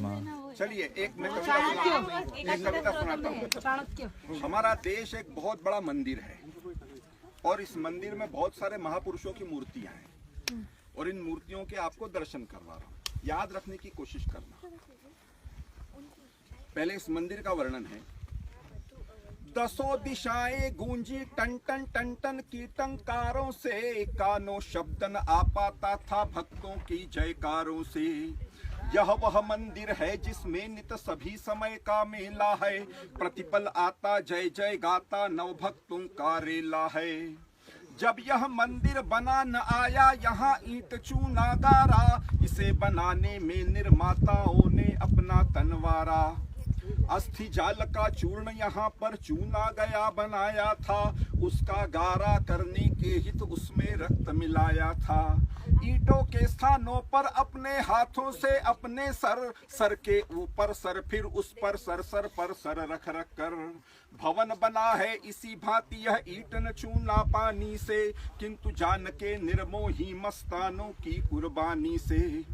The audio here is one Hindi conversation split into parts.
चलिए एक कविता सुनाता हूँ। हमारा देश एक बहुत बड़ा मंदिर है और इस मंदिर में बहुत सारे महापुरुषों की मूर्तियां हैं और इन मूर्तियों के आपको दर्शन करवा रहा हूँ। याद रखने की कोशिश करना। पहले इस मंदिर का वर्णन है। दसों दिशाएं गूंजी टन टन टन टन कीर्तनकारों से, कानों शब्द न आ पाता था भक्तों की जयकारों से। यह वह मंदिर है जिसमें नित सभी समय का मेला है, प्रतिपल आता जय जय गाता नव भक्तों का रेला है। जब यह मंदिर बना न आया यहाँ ईंट चूना गारा, इसे बनाने में निर्माताओं ने अपना तनवारा। अस्थि जाल का चूर्ण यहाँ पर चूना गया बनाया था, उसका गारा करने के हित उसमें रक्त मिलाया था। ईंटों के स्थानों पर अपने हाथों से अपने सर के ऊपर सर, फिर उस पर सर पर सर रख कर भवन बना है इसी भांति यह ईंट न चूना पानी से, किंतु जान के निर्मोही मस्तानों की कुर्बानी से।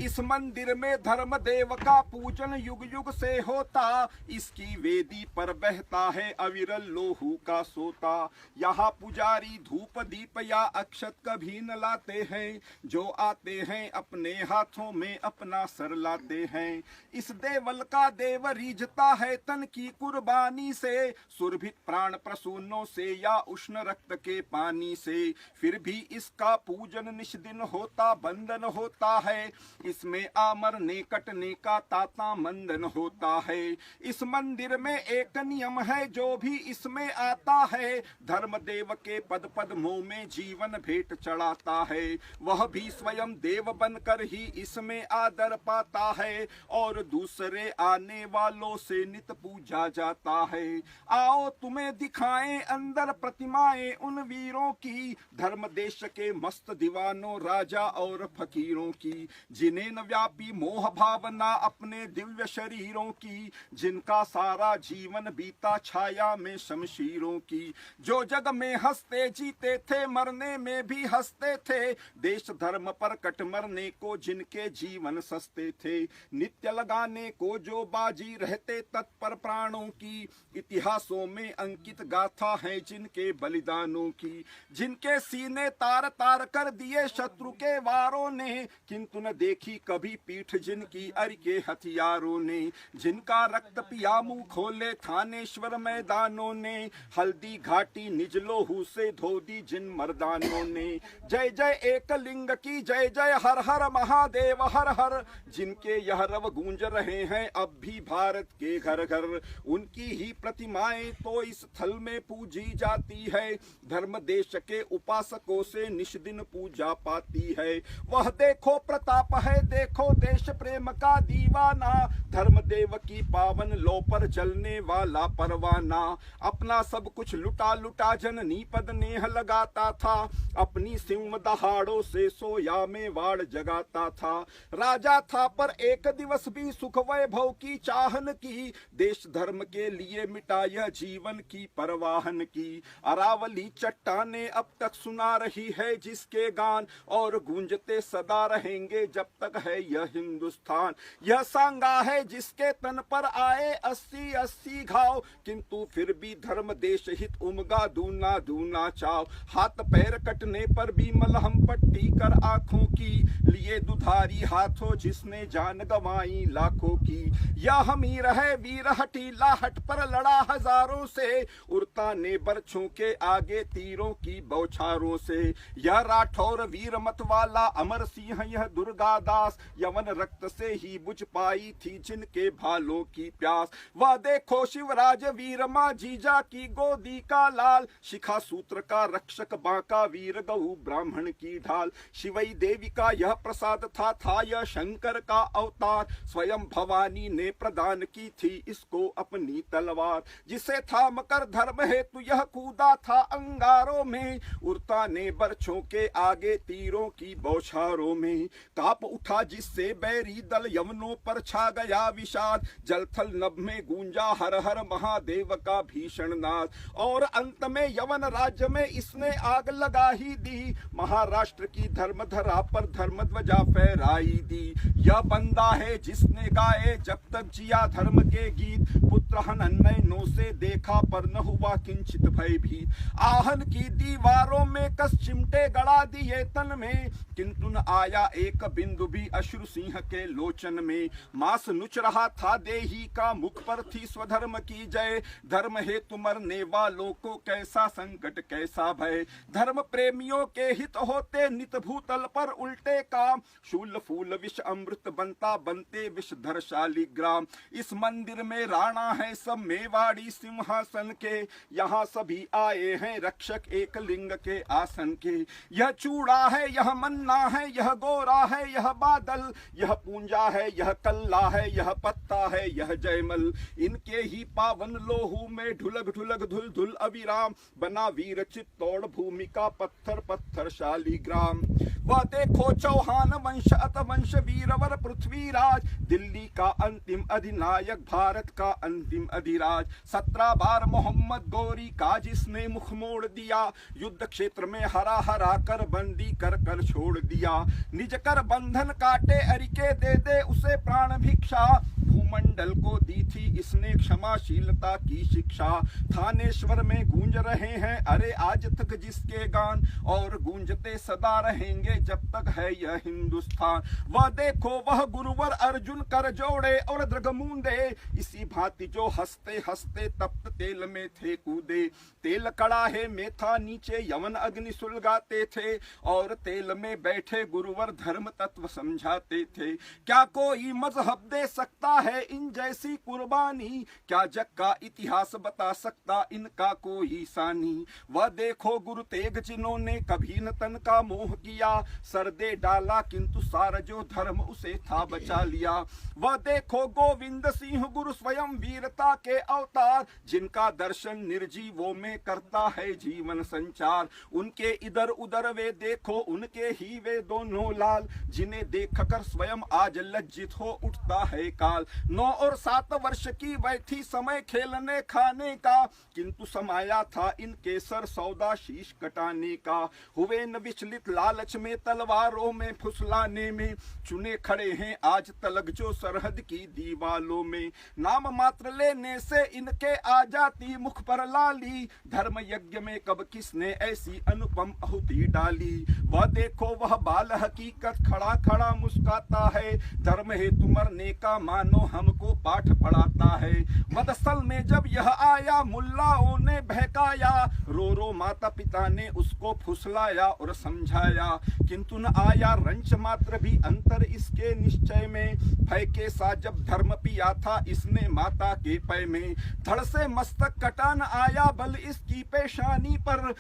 इस मंदिर में धर्मदेव का पूजन युग युग से होता, इसकी वेदी पर बहता है अविरल लोहू का सोता। यहाँ पुजारी धूप दीप या अक्षत कभी न लाते हैं, जो आते हैं अपने हाथों में अपना सर लाते हैं। इस देवल का देव रीझता है तन की कुर्बानी से, सुरभित प्राण प्रसूनों से या उष्ण रक्त के पानी से। फिर भी इसका पूजन निष्दिन होता बंधन होता है, इसमें आमरने कटने का ताता मंदन होता है। इस मंदिर में एक नियम है जो भी इसमें आता है, धर्मदेव के पद पद्मों में जीवन भेंट चढ़ाता है। वह भी स्वयं देव बनकर ही इसमें आदर पाता है और दूसरे आने वालों से नित पूजा जाता है। आओ तुम्हें दिखाएं अंदर प्रतिमाएं उन वीरों की, धर्म देश के मस्त दीवानों राजा और फकीरों की, जिन्हें न व्यापी मोह भावना अपने दिव्य शरीरों की, जिनका सारा जीवन बीता छाया में शमशीरों की। जो जग में हंसते जीते थे मरने में भी हंसते थे, देश धर्म पर कट मरने को जिनके जीवन सस्ते थे। नित्य लगाने को जो बाजी रहते तत्पर प्राणों की, इतिहासों में अंकित गाथा है जिनके बलिदानों की। जिनके सीने तार तार कर दिए शत्रु के वारों ने, किंतु न देखी कभी पीठ जिनकी अरि के हथियारों ने। जिनका रक्त पिया मुंह खोले थानेश्वर मैदानों ने, हल्दी घाटी निज लोहू से धो दी जिन मर्दानों ने। जय जय एक लिंग की जय जय हर हर महादेव हर हर, जिनके यह रव गूंज रहे हैं अब भी भारत के घर घर। उनकी ही प्रतिमाएं तो इस स्थल में पूजी जाती है, धर्म देश के उपासकों से निष्दिन पूजा पाती है। वह देखो प्रताप है देखो देश प्रेम का दीवाना, धर्मदेव की पावन लो पर जलने वाला परवाना। अपना सब कुछ लुटा लुटा जननी पद नेह लगाता था, अपनी सिंह दहाड़ों से सोया में वाड़ जगाता था। राजा था पर एक दिवस भी सुख वैभव की चाहन की, देश धर्म के लिए मिटा यह जीवन की परवाहन की। अरावली चट्टाने अब तक सुना रही है जिसके गान, और गूंजते सदा रहेंगे जब तक है यह हिंदुस्तान। यह सांगा है जिसके तन पर आए 80-80 घाव, किंतु फिर भी धर्म देश हित उमगा दूना दूना चाव। हाथ पैर कटने पर भी मलहम पट्टी कर आंखों की, लिए दुधारी हाथों जिसने जान गंवाई लाखों की। यह अमीर है वीर हटीला हट पर लड़ा हजारों से, उड़ता ने बरछों के आगे तीरों की बौछारों से। यह राठौर वीर मत वाला अमर सिंह यह दुर्गा दास, यवन रक्त से ही बुझ पाई थी जिनके भालों की प्यास। वह देखो शिवराज वीर माँ जीजा की गोदी का लाल, शिखा सूत्र का रक्षक बांका वीर गऊ ब्राह्मण की ढाल। शिवई देवी का यह प्रसाद था यह शंकर का अवतार, स्वयं भवानी ने प्रदान की थी इसको अपनी तलवार। जिसे थाम कर धर्म हेतु यह कूदा था अंगारों में, उड़ता ने बरछों के आगे तीरों की बौछारों में। काप उठा जिससे बैरी दल यवनों पर छा गया विषाद। जलथल नभ में गूंजा हर हर महादेव का भीषण नाद। और अंत में यवन राज्य में इसने आग लगा ही दी। महाराष्ट्र की धर्मधरा पर धर्म ध्वजा फहराई दी। यह बंदा है जिसने गाए जब तक जिया धर्म के गीत। पुत्र हनन नैनों से देखा पर न हुआ किंचित भयभीत। आहन की दीवारों में कस चिमटे गड़ा दिए तन में, किंतु न आया एक बिंदु भी अश्रु सिंह के लोचन में। मांस नुच रहा था देही का, मुख पर थी स्वधर्म की जय। धर्म हेतु मरने वालों को कैसा संकट कैसा भय। धर्म प्रेमियों के हित होते नित भूतल पर उल्टे काम। शूल फूल विष अमृत बनता बनते विषधर शालिग्राम। इस मंदिर में राणा है सब मेवाड़ी सिंहासन के। यहाँ सभी आए हैं रक्षक एक लिंग के आसन के। यह चूड़ा है यह मन्ना है यह गोरा है यह बादल। यह पूंजा है यह कल्ला है यह पत्ता है यह जयमल। इनके ही पावन लोहू में ढुलक ढुलक धुल धुल अविराम। बना वीर चित्तौड़ भूमि का पत्थर पत्थर शालिग्राम। वह देखो चौहान वंश अत वंश वीरवर पृथ्वीराज। दिल्ली का अंतिम अधिनायक भारत का अंतिम अधिराज। 17 बार मोहम्मद गौरी का जिसने मुख मोड़ दिया। युद्ध क्षेत्र में हरा हरा कर बंदी कर कर छोड़ दिया। निज कर बंधन काटे अरिके दे दे उसे प्राण भिक्षा। भूमंडल को दी थी इसने क्षमाशीलता की शिक्षा। थानेश्वर में गूंज रहे हैं अरे आज तक जिसके गान। और गूंजते सदा रहेंगे जब तक है यह हिंदुस्तान। वह देखो वह गुरुवर अर्जुन कर जोड़े और दृगमुंडे। इसी भांति जो हंसते हंसते तप्त तेल में थे कूदे। तेल कड़ाहे में था नीचे यवन अग्नि सुलगाते थे। और तेल में बैठे गुरुवर धर्म तत्व समझाते थे। क्या कोई मजहब दे सकता है इन जैसी कुर्बानी। क्या जग का इतिहास बता सकता इनका कोई सानी। वह देखो गुरु तेग जिन्होंने कभी न तन का मोह किया। सर दे डाला किंतु सार जो धर्म उसे था बचा लिया। वह देखो गोविंद सिंह गुरु स्वयं वीरता के अवतार। जिनका दर्शन निर्जीवों में करता है जीवन संचार। उनके इधर उधर वे देखो उनके ही वे दोनों लाल। जिन्हें देख कर स्वयं आज लज्जित हो उठता है काल। 9 और 7 वर्ष की वह थी समय खेलने खाने का। किंतु समाया था इनके सर सौदा शीश कटाने का। हुए न विचलित लालच में तलवारों में फुसलाने में। चुने खड़े हैं आज तलक जो सरहद की दीवालों में। नाम मात्र लेने से इनके आ जाती मुख पर लाली। धर्म यज्ञ में कब किसने ऐसी अनुपम आहुति डाली। वह देखो वह बाल हकीकत खड़ा खड़ा मुस्काता है। धर्म हेतु मरने का मानो हमको पाठ पढ़ाता है। मदस्थल में जब यह आया मुल्लाओं ने बहकाया। रो रो माता पिता ने उसको फुसलाया और समझाया। किंतु न आया रंच मात्र भी अंतर इसके निश्चय में। भय के साथ जब धर्म पिया था इसने माता के पै में। धड़ से मस्तक कटान आया बल इसकी पेशानी पर।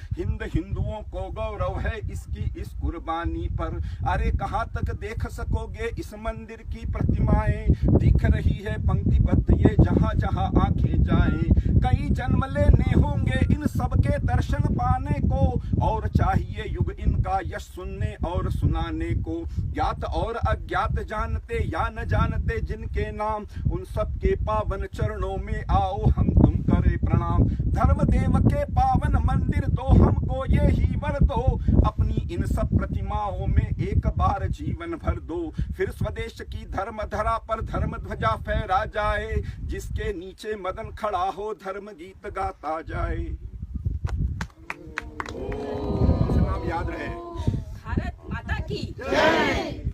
हिंदुओं को गौरव है इसकी इस कुर्बानी पर। अरे कहाँ तक देख सकोगे इस मंदिर की प्रतिमाएं। दिख रही है पंक्तिबद्ध ये जहाँ जहाँ आंखें जाएं। कई जन्म लेने होंगे इन सबके दर्शन पाने को। और चाहिए युग इनका यश सुनने और सुनाने को। ज्ञात और अज्ञात जानते या न जानते जिनके नाम। उन सबके पावन चरणों में आओ हम तुम करे प्रणाम। धर्म देव के पावन मंदिर दो हमको ये ही वर दो। अपनी इन सब प्रतिमाओं में एक बार जीवन भर दो। फिर स्वदेश की धर्म धरा पर धर्म ध्वजा फहरा जाए। जिसके नीचे मदन खड़ा हो धर्म गीत गाता जाए। नाम याद रहे। भारत माता की जय।